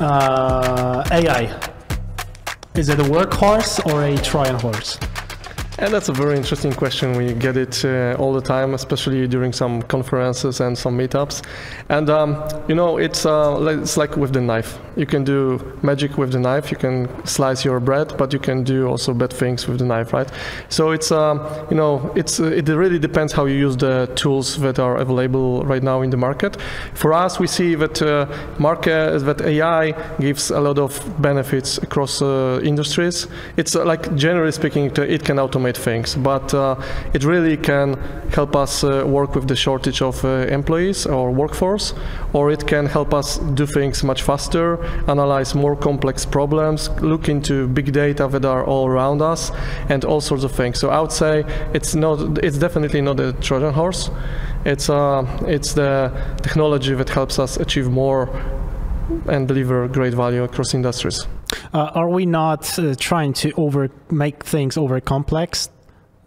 AI. Is it a workhorse or a Trojan horse? And that's a very interesting question. We get it all the time, especially during some conferences and some meetups. And you know, it's like with the knife. You can do magic with the knife. You can slice your bread, but you can do also bad things with the knife, right? So it's you know, it really depends how you use the tools that are available right now in the market. For us, we see that that AI gives a lot of benefits across industries. It's like, generally speaking, it can automate things, but it really can help us work with the shortage of employees or workforce, or it can help us do things much faster, analyze more complex problems, look into big data that are all around us, and all sorts of things. So I would say it's definitely not a Trojan horse. It's the technology that helps us achieve more and deliver great value across industries. Are we not trying to make things over complex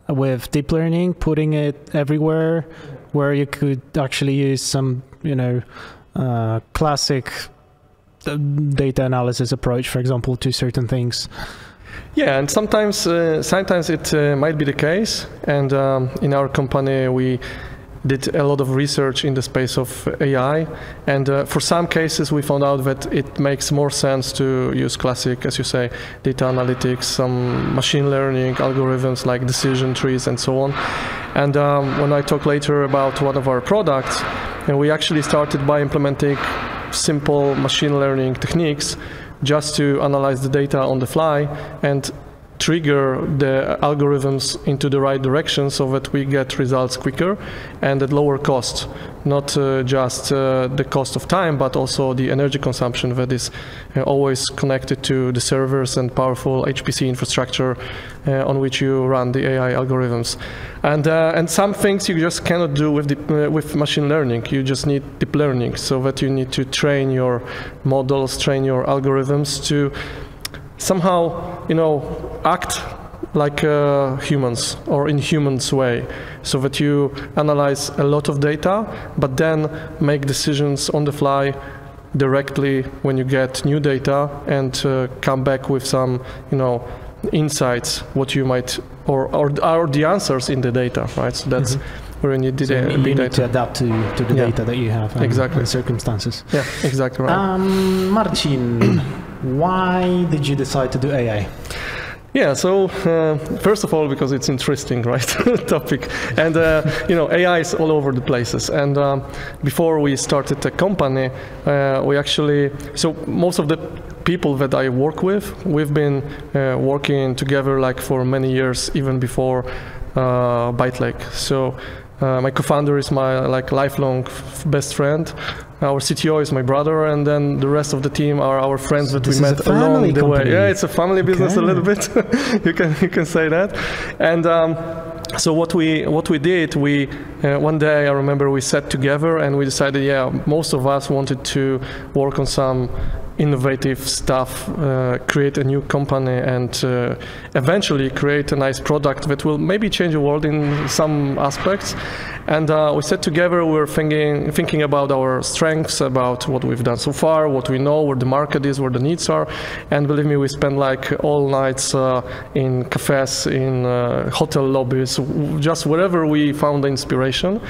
with deep learning, putting it everywhere, where you could actually use some, you know, classic data analysis approach, for example, to certain things? Yeah, and sometimes it might be the case. And in our company, we did a lot of research in the space of AI, and for some cases we found out that it makes more sense to use classic, as you say, data analytics, some machine learning algorithms like decision trees and so on. And when I talk later about one of our products, and we actually started by implementing simple machine learning techniques just to analyze the data on the fly and trigger the algorithms into the right direction so that we get results quicker and at lower cost. Not just the cost of time, but also the energy consumption that is always connected to the servers and powerful HPC infrastructure on which you run the AI algorithms. And some things you just cannot do with machine learning. You just need deep learning, so that you need to train your models, train your algorithms to somehow, you know, act like humans or in humans way, so that you analyze a lot of data, but then make decisions on the fly directly when you get new data, and come back with some, you know, insights, what you might, or the answers in the data, right? So that's where you need you need to adapt to the data that you have and, exactly, and circumstances. Yeah, exactly right. Marcin, why did you decide to do AI? Yeah, so first of all, because it's interesting, right, topic, and you know, AI is all over the places. And before we started the company, we actually, so most of the people that I work with, we've been working together like for many years, even before byteLAKE. So my co-founder is my lifelong best friend. Our CTO is my brother, and then the rest of the team are our friends that we met along the way. Yeah, it's a family business a little bit. you can say that. And so what we did, one day I remember we sat together and we decided, yeah, most of us wanted to work on some innovative stuff, create a new company, and eventually create a nice product that will maybe change the world in some aspects. And we sat together, we were thinking about our strengths, about what we've done so far, what we know, where the market is, where the needs are. And believe me, we spent like all nights in cafes, in hotel lobbies, just wherever we found the inspiration.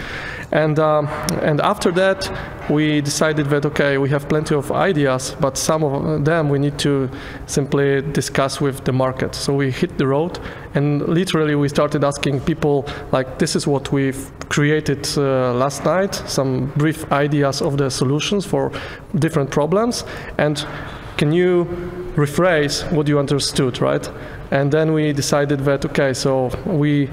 And after that, we decided that, okay, we have plenty of ideas, but some of them we need to simply discuss with the market. So we hit the road, and literally we started asking people, like, this is what we've created last night, some brief ideas of the solutions for different problems, and can you rephrase what you understood, right? And then we decided that, okay, so we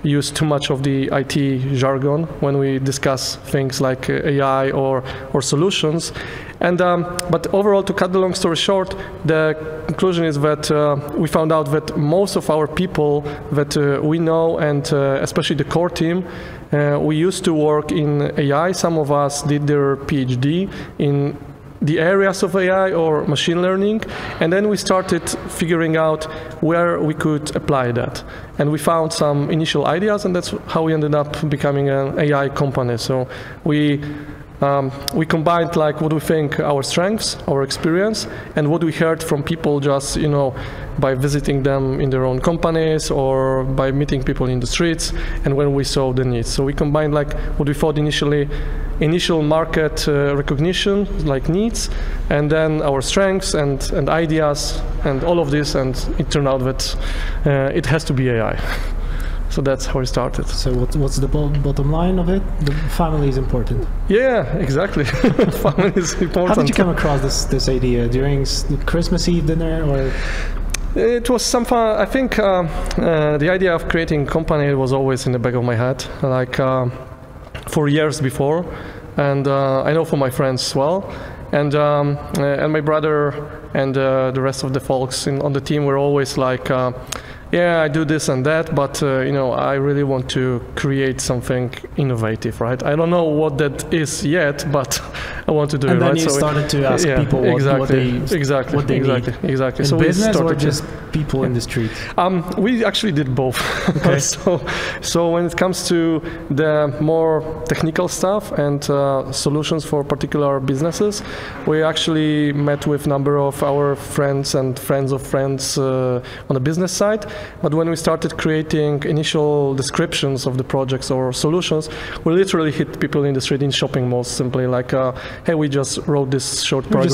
use too much of the IT jargon when we discuss things like AI or solutions. And but overall, to cut the long story short, the conclusion is that we found out that most of our people that we know, and especially the core team, we used to work in AI. Some of us did their PhD in the areas of AI or machine learning, and then we started figuring out where we could apply that. And we found some initial ideas, and that's how we ended up becoming an AI company. So we we combined like what we think our strengths, our experience, and what we heard from people just, by visiting them in their own companies or by meeting people in the streets, and when we saw the needs. So we combined like what we thought initial market recognition, like needs, and then our strengths and ideas and all of this, and it turned out that it has to be AI. So that's how it started. So what's the bottom line of it? The family is important. Yeah, exactly. Family is important. How did you come across this idea? During the Christmas Eve dinner, or? It was some fun. I think the idea of creating a company was always in the back of my head, like for years before, and I know for my friends as well, and my brother and the rest of the folks on the team were always like, yeah, I do this and that, but I really want to create something innovative, right? I don't know what that is yet, but I want to do it. And then right? you started to ask people what they need. Exactly. In so business we started or just people in the street? We actually did both. Okay. So when it comes to the more technical stuff and solutions for particular businesses, we actually met with a number of our friends and friends of friends on the business side. But when we started creating initial descriptions of the projects or solutions, we literally hit people in the street in shopping malls, simply like, hey, we just wrote this short paragraph.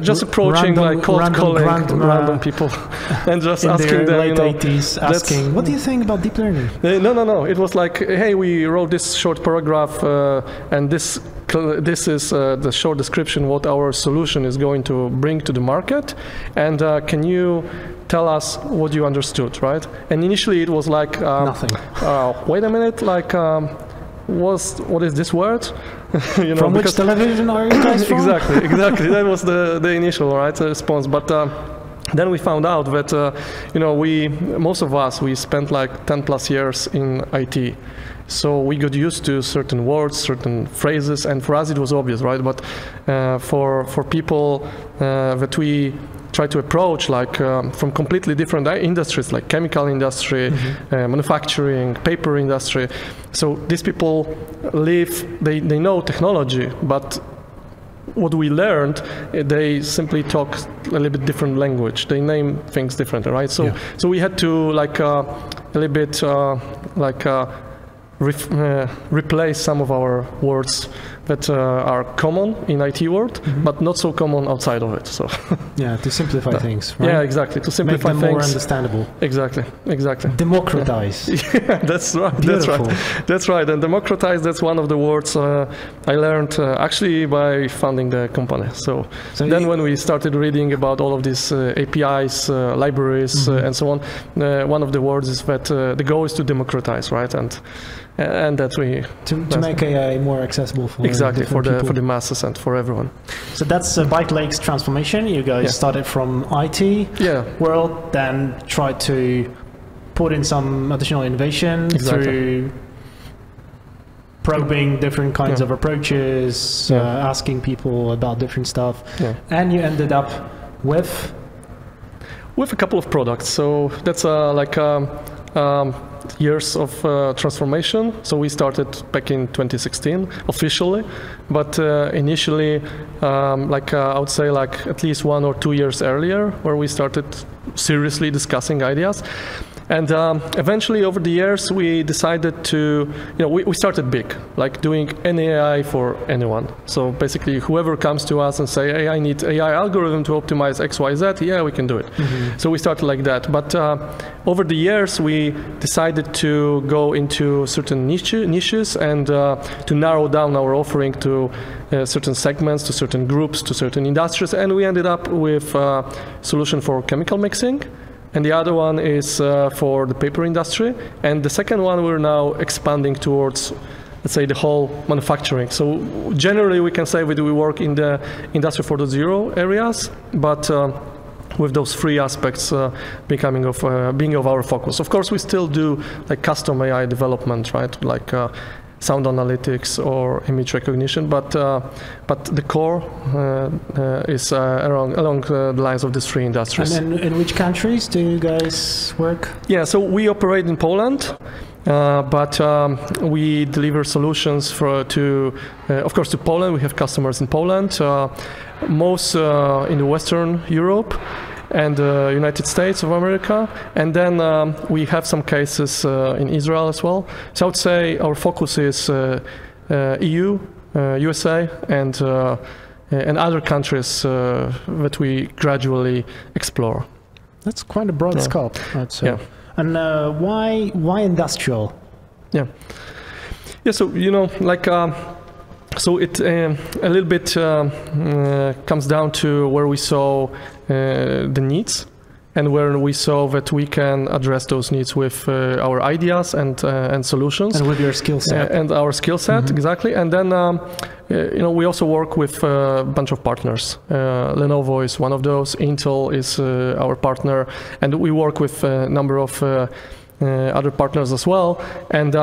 Just approaching like cold calling random people and just asking them, late 80s, asking, what do you think about deep learning? No. It was like, hey, we wrote this short paragraph, and this is the short description what our solution is going to bring to the market, and can you tell us what you understood, right? And initially it was like nothing. Wait a minute, like what is this word? From which television are you guys from? Exactly. That was the initial response, but then we found out that most of us spent like 10 plus years in IT. So we got used to certain words, certain phrases, and for us it was obvious, right? But for people that we try to approach, like from completely different industries, like chemical industry, manufacturing, paper industry. So these people they know technology, but what we learned, they simply talk a little bit different language. They name things differently, right? So we had to like a little bit replace some of our words that are common in IT world, but not so common outside of it. So to simplify things, right? Yeah, exactly. To simplify things, make them more understandable. Exactly. Democratize. Yeah, that's right. Beautiful. That's right. And democratize, that's one of the words I learned actually by founding the company. So then when we started reading about all of these APIs, libraries, and so on, one of the words is that the goal is to democratize, right? And that we to make AI more accessible for the masses and for everyone. So that's byteLAKE's transformation. You guys started from IT world, then tried to put in some additional innovation through probing different kinds of approaches, asking people about different stuff, and you ended up with a couple of products. So that's years of transformation. So we started back in 2016 officially, but initially I would say like at least 1 or 2 years earlier, where we started seriously discussing ideas. And eventually over the years we decided to, we started big, like doing any AI for anyone. So basically whoever comes to us and say, hey, I need AI algorithm to optimize XYZ, yeah, we can do it. So we started like that. But over the years we decided to go into certain niches and to narrow down our offering to certain segments, to certain groups, to certain industries. And we ended up with a solution for chemical mixing. And the other one is for the paper industry. And the second one we're now expanding towards, let's say, the whole manufacturing. So generally we can say that we work in the Industry 4.0 areas, but with those three aspects being of our focus. Of course, we still do like custom AI development, right? Like sound analytics or image recognition, but the core is along the lines of these three industries. And in which countries do you guys work? Yeah, so we operate in Poland, but we deliver solutions of course, to Poland. We have customers in Poland, most in the Western Europe and United States of America, and then we have some cases in Israel as well. So I would say our focus is EU, USA, and other countries that we gradually explore. That's quite a broad scope, I'd say. Yeah. And why industrial? Yeah. So like. So it a little bit comes down to where we saw the needs, and where we saw that we can address those needs with our ideas and solutions. And with your skill set. And our skill set, exactly. And then, we also work with a bunch of partners. Lenovo is one of those. Intel is our partner. And we work with a number of other partners as well. And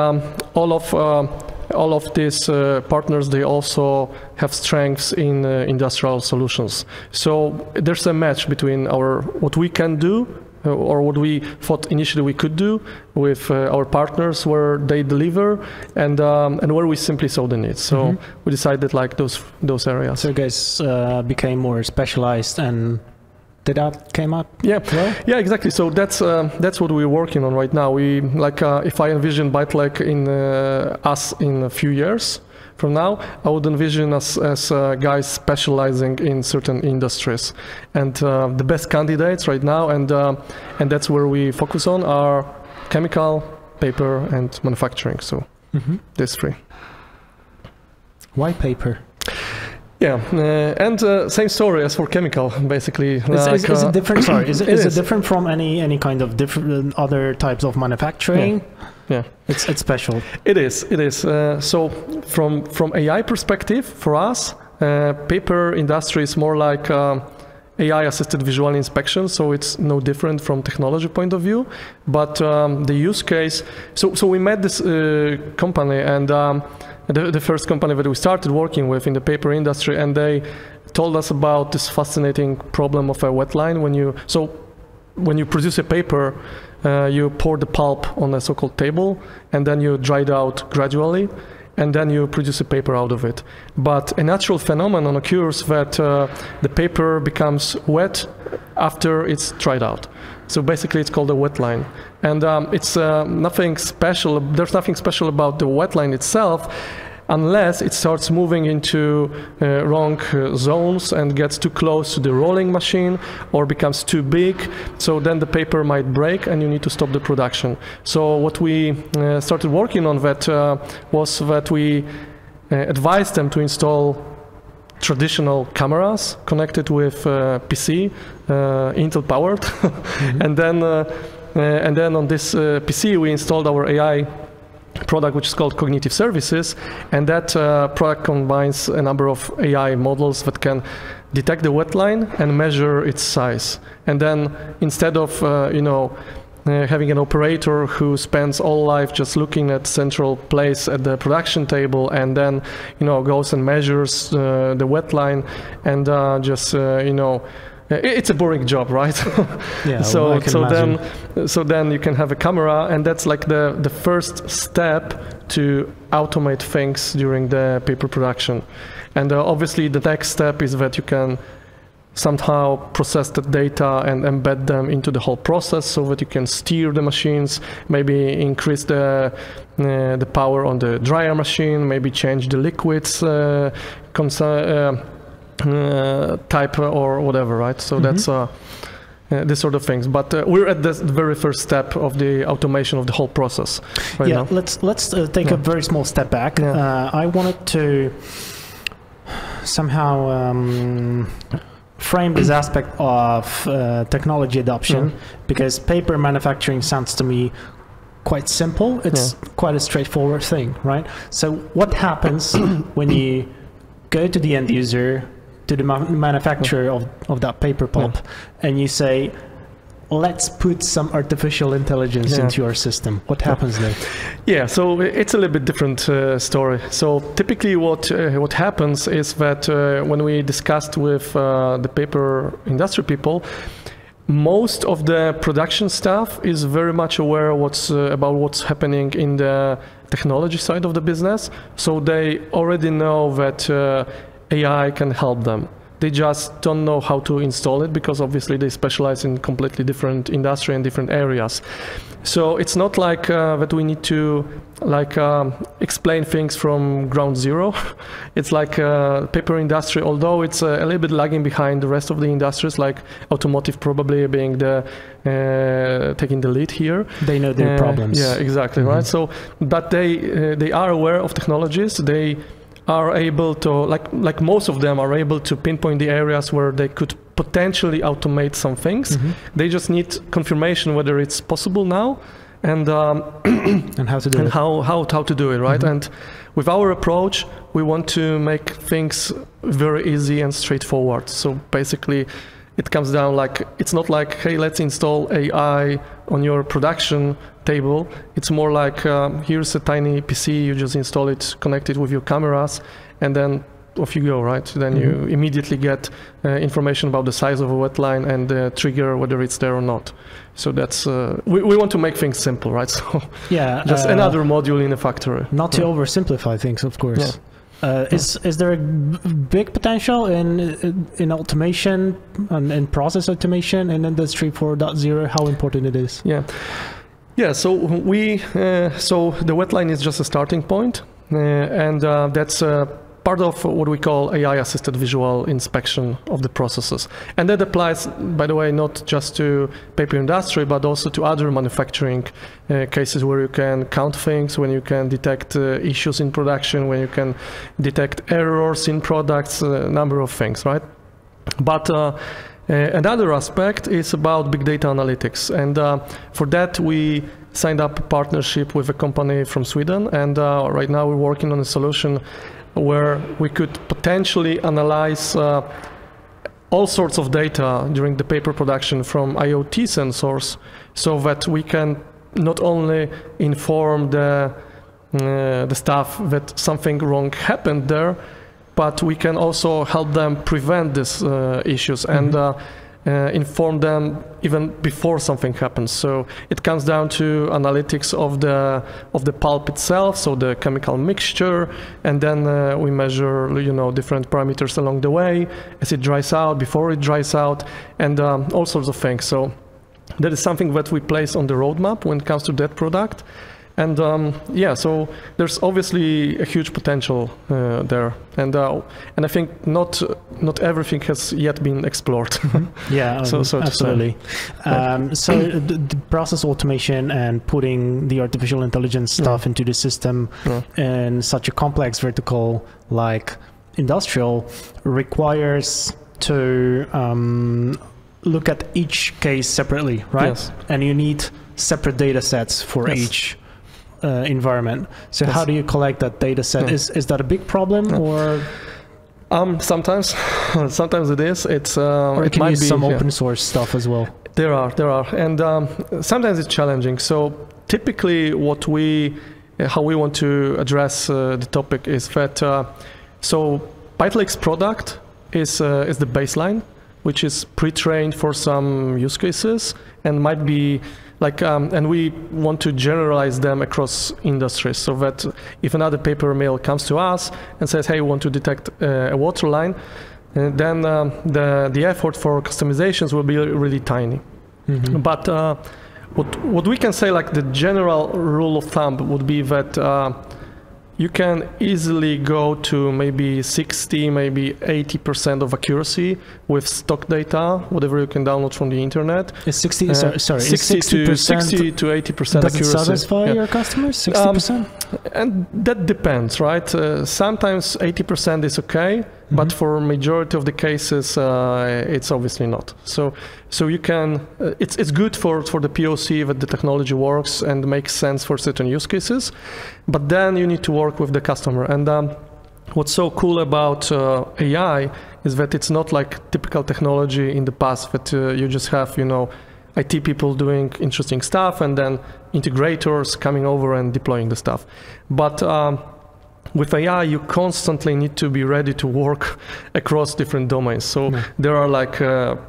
all of these partners, they also have strengths in industrial solutions. So there's a match between what we can do, or what we thought initially we could do, with our partners, where they deliver, and where we simply saw the needs. So we decided like those areas. So you guys became more specialized, and did that came up? Yeah, well? Yeah, exactly. So that's what we're working on right now. We if I envision byteLAKE in us in a few years from now, I would envision us as guys specializing in certain industries, and the best candidates right now, and that's where we focus on, are chemical, paper, and manufacturing. So these three. Why paper? Yeah, and same story as for chemical, basically. Is it different? Sorry, is it different from any kind of different other types of manufacturing? Yeah, it's special. It is. So from AI perspective, for us, paper industry is more like AI-assisted visual inspection. So it's no different from technology point of view. But the use case. So we met this company, and the first company that we started working with in the paper industry, and they told us about this fascinating problem of a wet line. When you produce a paper, you pour the pulp on a so-called table, and then you dry it out gradually, and then you produce a paper out of it. But a natural phenomenon occurs that the paper becomes wet after it's dried out. So basically it's called a wet line. And it's nothing special. There's nothing special about the wet line itself, unless it starts moving into wrong zones and gets too close to the rolling machine, or becomes too big. So then the paper might break and you need to stop the production. So what we started working on was that we advised them to install traditional cameras connected with PC, Intel powered, and then on this PC we installed our AI product, which is called Cognitive Services, and that product combines a number of AI models that can detect the wet line and measure its size. And then instead of having an operator who spends all life just looking at central place at the production table, and then goes and measures the wet line, and it's a boring job, right? Yeah. So then you can have a camera, and that's like the first step to automate things during the paper production. And obviously the next step is that you can somehow process the data and embed them into the whole process, so that you can steer the machines, maybe increase the power on the dryer machine, maybe change the liquids type or whatever, right? So that's this sort of things. But we're at the very first step of the automation of the whole process right now. Let's take a very small step back. I wanted to somehow frame this aspect of technology adoption, because paper manufacturing sounds to me quite simple. It's quite a straightforward thing, right? So what happens when you go to the end user, to the manufacturer of that paper pulp, and you say, let's put some artificial intelligence into our system? What happens there? Yeah, so it's a little bit different story. So typically what happens is that when we discussed with the paper industry people, most of the production staff is very much aware about what's happening in the technology side of the business. So they already know that AI can help them. They just don't know how to install it because obviously they specialize in completely different industry and different areas. So it's not like that we need to explain things from ground zero. It's like paper industry, although it's a little bit lagging behind the rest of the industries, like automotive probably being the taking the lead here. They know their problems. Yeah, exactly, right? So, but they are aware of technologies. They are able to, like most of them are able to pinpoint the areas where they could potentially automate some things. They just need confirmation whether it's possible now and how to do it. How to do it, right? And with our approach, we want to make things very easy and straightforward. So basically, it comes down like, it's not like, hey, let's install AI on your production table. It's more like, here's a tiny PC, you just install it, connect it with your cameras, and then off you go, right? Then you immediately get information about the size of a wet line and the trigger, whether it's there or not. So that's, we want to make things simple, right? So yeah, just another module in a factory. Not to oversimplify things, of course. Yeah. Is there a big potential in automation and in process automation in Industry 4.0? How important it is? Yeah. So so the wet line is just a starting point, and that's part of what we call AI-assisted visual inspection of the processes. And that applies, by the way, not just to paper industry, but also to other manufacturing cases where you can count things, when you can detect issues in production, when you can detect errors in products, a number of things, right? But another aspect is about big data analytics. And for that, we signed up a partnership with a company from Sweden. And right now we're working on a solution where we could potentially analyze all sorts of data during the paper production from IoT sensors, so that we can not only inform the staff that something wrong happened there, but we can also help them prevent these issues and inform them even before something happens. So it comes down to analytics of the pulp itself, so the chemical mixture, and then we measure, different parameters along the way as it dries out, before it dries out, and all sorts of things. So that is something that we place on the roadmap when it comes to that product. And so there's obviously a huge potential there, and I think not everything has yet been explored. Yeah, so absolutely. So the process automation and putting the artificial intelligence stuff into the system in such a complex vertical like industrial requires to look at each case separately, right? Yes. And you need separate data sets for each environment. So how do you collect that data set? Is that a big problem or? Sometimes it is. It's or it can might use be some open source stuff as well. There are, and sometimes it's challenging. So typically, how we want to address the topic is that so byteLAKE's product is the baseline, which is pre-trained for some use cases and might be like, and we want to generalize them across industries, so that if another paper mill comes to us and says, hey, we want to detect a water line, then the effort for customizations will be really tiny. But what we can say, like the general rule of thumb would be that you can easily go to maybe 60, maybe 80% of accuracy with stock data, whatever you can download from the internet. Is 60 to 60% to 80% accuracy. Does it satisfy your customers? 60%? And that depends, right? Sometimes 80% is okay, but for majority of the cases, it's obviously not. So you can, it's good for the POC that the technology works and makes sense for certain use cases, but then you need to work with the customer. And what's so cool about AI is that it's not like typical technology in the past that you just have, IT people doing interesting stuff and then integrators coming over and deploying the stuff. But with AI, you constantly need to be ready to work across different domains. So there are like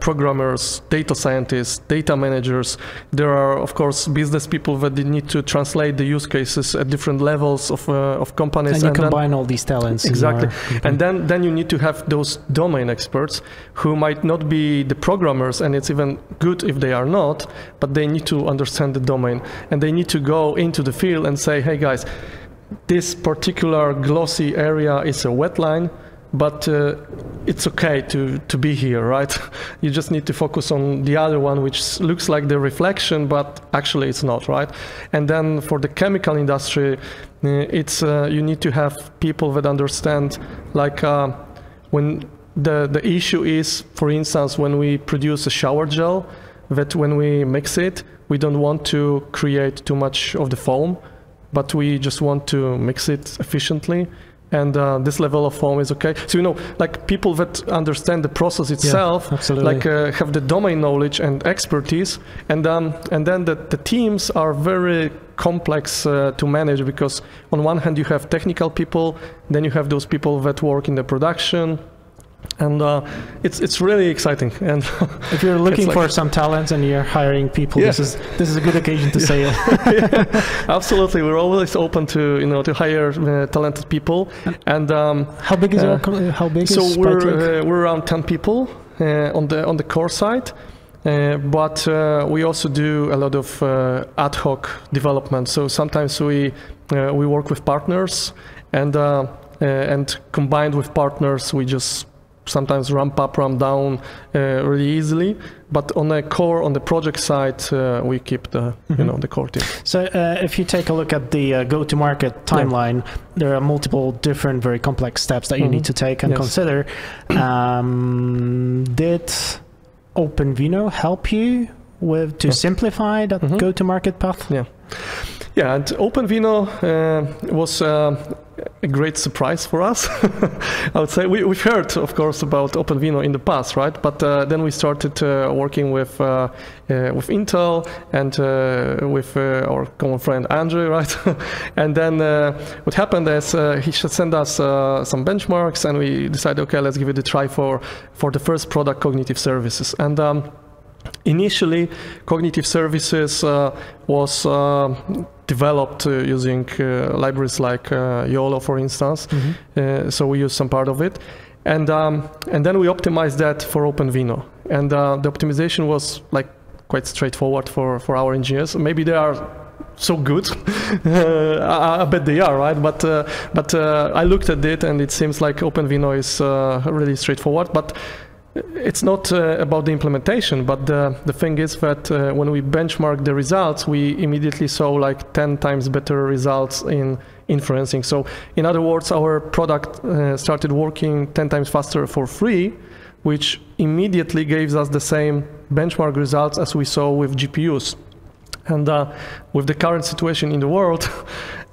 programmers, data scientists, data managers. There are, of course, business people that need to translate the use cases at different levels of companies. And you combine all these talents. Exactly. And then you need to have those domain experts who might not be the programmers, and it's even good if they are not, but they need to understand the domain, and they need to go into the field and say, hey guys, this particular glossy area is a wetline, but it's okay to be here, right? You just need to focus on the other one, which looks like the reflection, but actually it's not, right? And then for the chemical industry, it's you need to have people that understand, like when the issue is, for instance, when we produce a shower gel, that when we mix it, we don't want to create too much of the foam, but we just want to mix it efficiently. And this level of foam is okay. So, you know, like people that understand the process itself, like have the domain knowledge and expertise, and then the teams are very complex to manage, because on one hand you have technical people, then you have those people that work in the production, and it's really exciting. And if you're looking for some talents and you're hiring people, this is a good occasion to say it. Absolutely, we're always open to to hire talented people. And how big is so we're around 10 people on the core side. But we also do a lot of ad hoc development. So sometimes we work with partners, and combined with partners, we just sometimes ramp up, ramp down really easily. But on the project side, we keep the the core team. So if you take a look at the go-to-market timeline, there are multiple different, very complex steps that you need to take and consider. Did OpenVINO help you to simplify that go-to-market path? Yeah, and OpenVINO was a great surprise for us. I would say we've heard, of course, about OpenVINO in the past, right? But then we started working with Intel and with our common friend Andrew, right? And then what happened is he should send us some benchmarks, and we decided, okay, let's give it a try for the first product, Cognitive Services. And initially, Cognitive Services was developed using libraries like YOLO, for instance. So we use some part of it. And then we optimized that for OpenVINO. And the optimization was like quite straightforward for our engineers. Maybe they are so good. I bet they are, right? But I looked at it, and it seems like OpenVINO is really straightforward. But it's not about the implementation, but the thing is that when we benchmark the results, we immediately saw like 10 times better results in inferencing. So in other words, our product started working 10 times faster for free, which immediately gave us the same benchmark results as we saw with GPUs. And with the current situation in the world,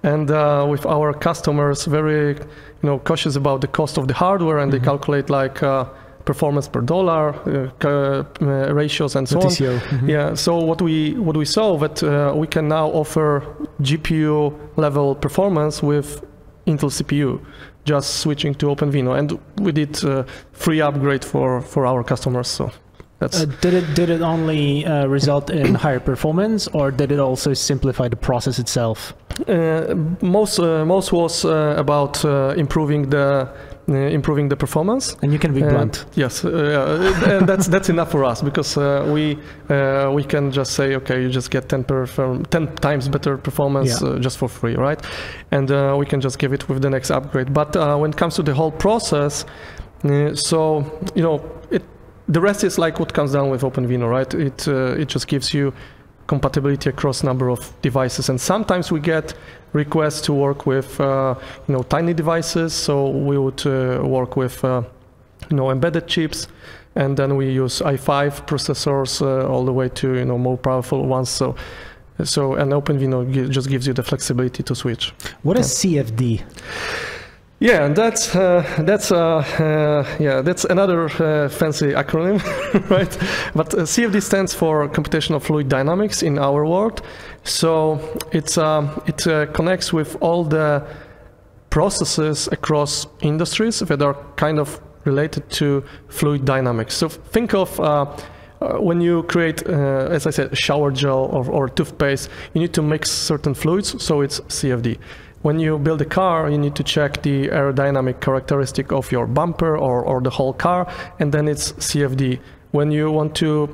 and with our customers very cautious about the cost of the hardware, and they calculate like performance per dollar ratios and so on. Yeah. So what we saw that we can now offer GPU level performance with Intel CPU, just switching to OpenVINO, and we did free upgrade for our customers. So that's did it only result in higher performance, or did it also simplify the process itself? Most was about improving the performance. And you can be blunt. Yes, and that's enough for us, because we can just say, okay, you just get 10 times better performance just for free, right? And we can just give it with the next upgrade. But when it comes to the whole process, so the rest is like what comes down with OpenVINO, right? It just gives you compatibility across number of devices, and sometimes we get requests to work with tiny devices, so we would work with embedded chips, and then we use i5 processors all the way to more powerful ones. So and OpenVINO just gives you the flexibility to switch. What is CFD? Yeah, and that's another fancy acronym, right? But CFD stands for Computational Fluid Dynamics in our world. So it connects with all the processes across industries that are kind of related to fluid dynamics. So think of when you create, as I said, a shower gel or toothpaste, you need to mix certain fluids, so it's CFD. When you build a car, you need to check the aerodynamic characteristic of your bumper or the whole car, and then it's CFD. When you want to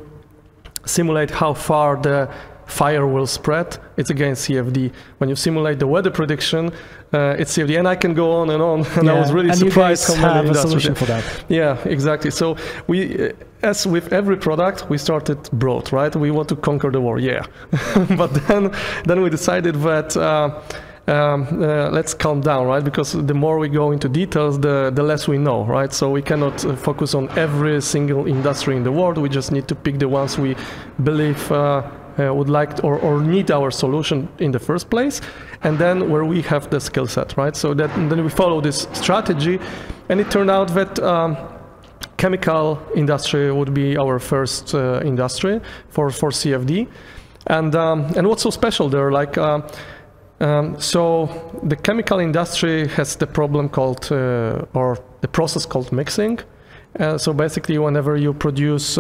simulate how far the fire will spread, it's again CFD. When you simulate the weather prediction, it's CFD, and I can go on, and I was really surprised how many have a solution for that. Yeah, exactly. So we, as with every product, we started broad, right? We want to conquer the world, yeah. But then we decided that let's calm down, right? Because the more we go into details, the less we know, right? So we cannot focus on every single industry in the world. We just need to pick the ones we believe would like or need our solution in the first place, and then where we have the skill set, right? So then we follow this strategy, and it turned out that chemical industry would be our first industry for CFD, and what's so special there, like. So the chemical industry has the problem called, or the process called mixing. So basically, whenever you produce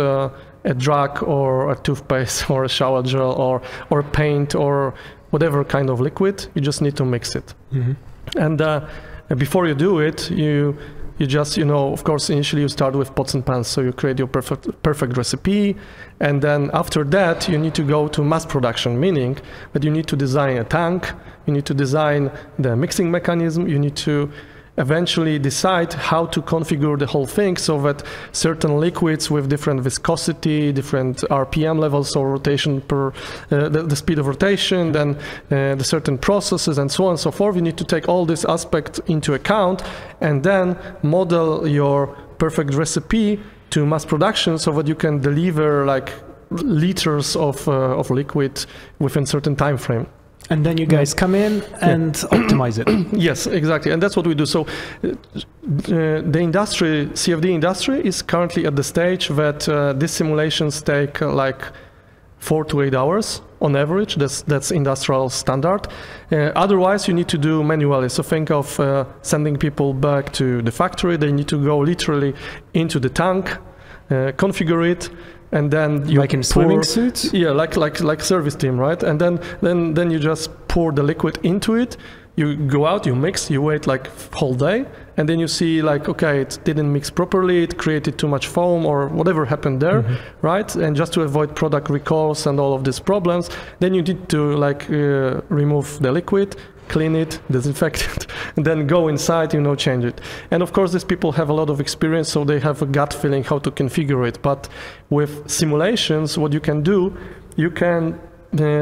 a drug or a toothpaste or a shower gel or paint or whatever kind of liquid, you just need to mix it. Mm-hmm. And before you do it, you just, of course, initially you start with pots and pans, so you create your perfect recipe, and then after that you need to go to mass production, meaning that you need to design a tank, you need to design the mixing mechanism, you need to eventually decide how to configure the whole thing so that certain liquids with different viscosity, different RPM levels, or rotation per the speed of rotation, then the certain processes and so on and so forth. You need to take all these aspects into account and then model your perfect recipe to mass production so that you can deliver like liters of liquid within certain time frame. And then you guys come in and optimize it. Yes, exactly. And that's what we do. So the industry, CFD industry, is currently at the stage that these simulations take like 4 to 8 hours on average. That's industrial standard. Otherwise, you need to do manually. So think of sending people back to the factory. They need to go literally into the tank, configure it, and then you like in swimming suits? Yeah, like service team, right? And then you just pour the liquid into it. You go out, you mix, you wait like whole day, and then you see like, okay, it didn't mix properly, it created too much foam or whatever happened there, mm-hmm. right? And just to avoid product recalls and all of these problems, then you need to like remove the liquid, clean it, disinfect it, and then go inside, change it. And of course, these people have a lot of experience, so they have a gut feeling how to configure it. But with simulations, what you can do, you can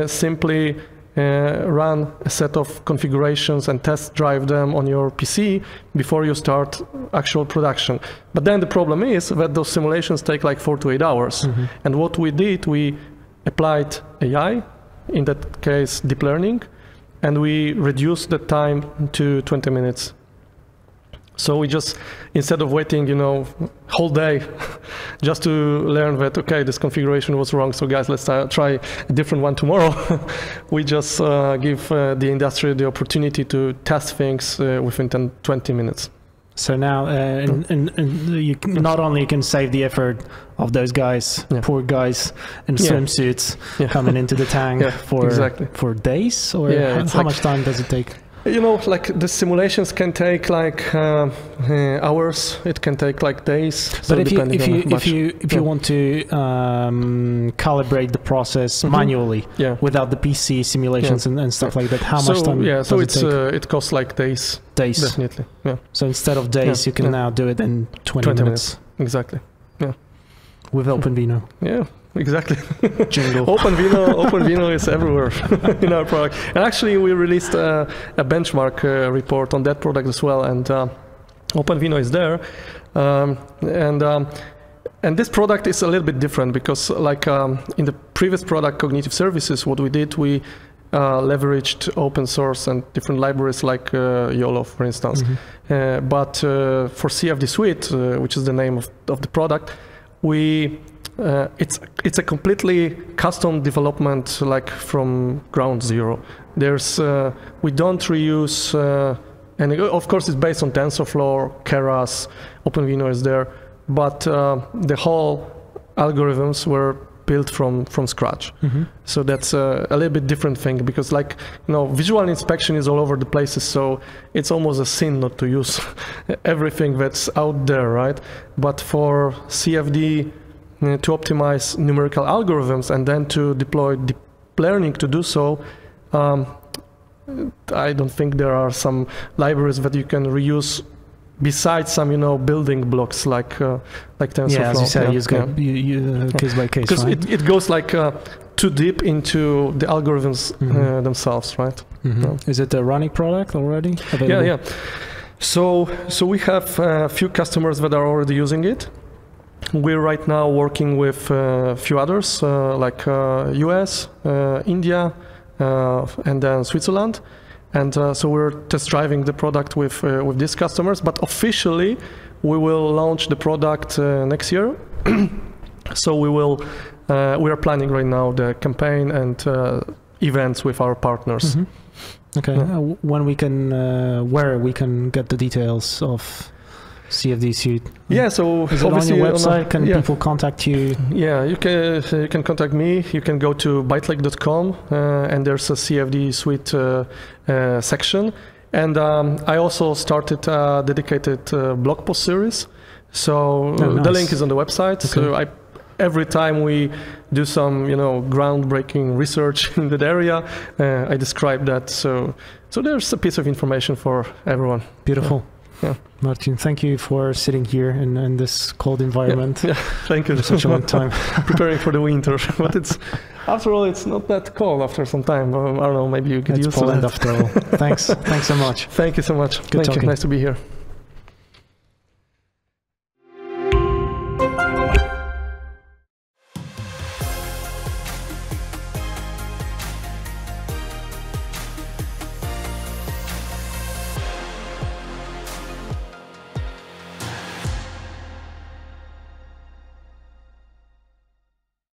simply run a set of configurations and test drive them on your PC before you start actual production. But then the problem is that those simulations take like 4 to 8 hours. Mm-hmm. And what we did, we applied AI, in that case deep learning, and we reduced the time to 20 minutes. So we just, instead of waiting, whole day just to learn that, okay, this configuration was wrong, so guys, let's try a different one tomorrow. We just give the industry the opportunity to test things within 20 minutes. So now, you not only can save the effort of those guys, poor guys in swimsuits coming into the tank for days, or how much time does it take? Like the simulations can take like hours. It can take like days. But if you want to calibrate the process manually without the PC simulations and stuff like that, how much time? Yeah, so it costs like days. Days, definitely. Yeah. So instead of days, you can now do it in 20 minutes. Exactly. Yeah. With OpenVINO. Yeah. Exactly. Jingle. OpenVINO is everywhere in our product. And actually, we released a benchmark report on that product as well, and OpenVINO is there. And this product is a little bit different because, like in the previous product, Cognitive Services, what we did, we leveraged open source and different libraries like YOLO, for instance. Mm-hmm. But for CFD Suite, which is the name of the product, it's a completely custom development, like from ground zero. We don't reuse And of course, it's based on TensorFlow, Keras, OpenVINO is there, but the whole algorithms were built from scratch. So that's a little bit different thing, because like, visual inspection is all over the places, so it's almost a sin not to use everything that's out there, right? But for CFD, to optimize numerical algorithms and then to deploy deep learning to do so, I don't think there are some libraries that you can reuse besides some, building blocks like TensorFlow. Yeah, as you said, you case by case, because right? it goes like too deep into the algorithms themselves, right? Is it a running product already available? Yeah. So we have a few customers that are already using it. We're right now working with a few others, like US, India, and then Switzerland. And so we're test driving the product with these customers, but officially we will launch the product next year. So we are planning right now the campaign and events with our partners. Okay, when we can, where we can get the details of CFD suite? Yeah, so is it on your website? Can people contact you? Yeah, you can contact me. You can go to byteLAKE.com and there's a CFD suite section. And I also started a dedicated blog post series. So nice. The link is on the website. Okay. So every time we do some, groundbreaking research in that area, I describe that. So there's a piece of information for everyone. Beautiful. Yeah. Marcin, thank you for sitting here in this cold environment. Yeah. Thank you. For such a long time. Preparing for the winter, but after all, it's not that cold after some time. I don't know, maybe you get used to it. Poland after all. Thanks so much. Thank you so much. Good talking. Nice to be here.